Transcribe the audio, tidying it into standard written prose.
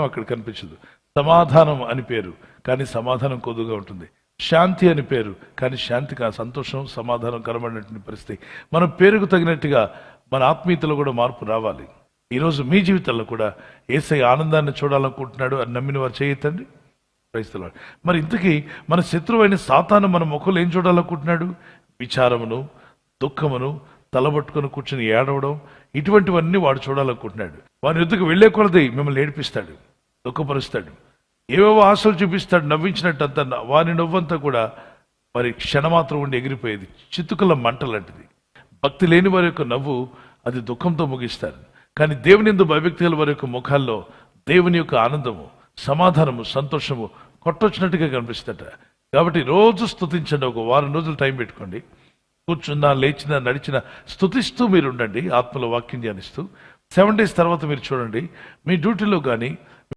అక్కడ కనిపించదు. సమాధానం అని పేరు, కానీ సమాధానం కొద్దుగా ఉంటుంది. శాంతి అని పేరు, కానీ శాంతి సంతోషం సమాధానం కనబడినటువంటి పరిస్థితి. మన పేరుకు తగినట్టుగా మన ఆత్మీయతలో కూడా మార్పు రావాలి. ఈరోజు మీ జీవితంలో కూడా యేసయ్య ఆనందాన్ని చూడాలనుకుంటున్నాడు అని నమ్మిన వారు చేయొద్దండి. క్రైస్తవులు, మరి ఇంతకీ మన శత్రువైన సాతాను మన ముఖంలో ఏం చూడాలనుకుంటున్నాడు? విచారమును, దుఃఖమును, తలబట్టుకొని కూర్చొని ఏడవడం, ఇటువంటివన్నీ వాడు చూడాలనుకుంటున్నాడు. వారి యుద్ధకు వెళ్లే కొలది మిమ్మల్ని ఏడిపిస్తాడు, దుఃఖపరుస్తాడు, ఏవేవో ఆశలు చూపిస్తాడు. నవ్వించినట్టు అంతా వారి నవ్వంతా కూడా మరి క్షణమాత్రం ఉండి ఎగిరిపోయేది, చితుకుల మంట లాంటిది. భక్తి లేని వారి యొక్క నవ్వు అది దుఃఖంతో ముగిస్తారు. కానీ దేవుని యందు భయభక్తి గల వారి యొక్క ముఖాల్లో దేవుని యొక్క ఆనందము, సమాధానము, సంతోషము కొట్టొచ్చినట్టుగా కనిపిస్తుందట. కాబట్టి రోజు స్తుతించండి. ఒక వారం రోజులు టైం పెట్టుకోండి. కూర్చున్నా, లేచినా, నడిచినా స్తుతిస్తూ మీరు ఉండండి, ఆత్మలో వాక్యం ధ్యానిస్తూ. 7 days తర్వాత మీరు చూడండి, మీ డ్యూటీలో కానీ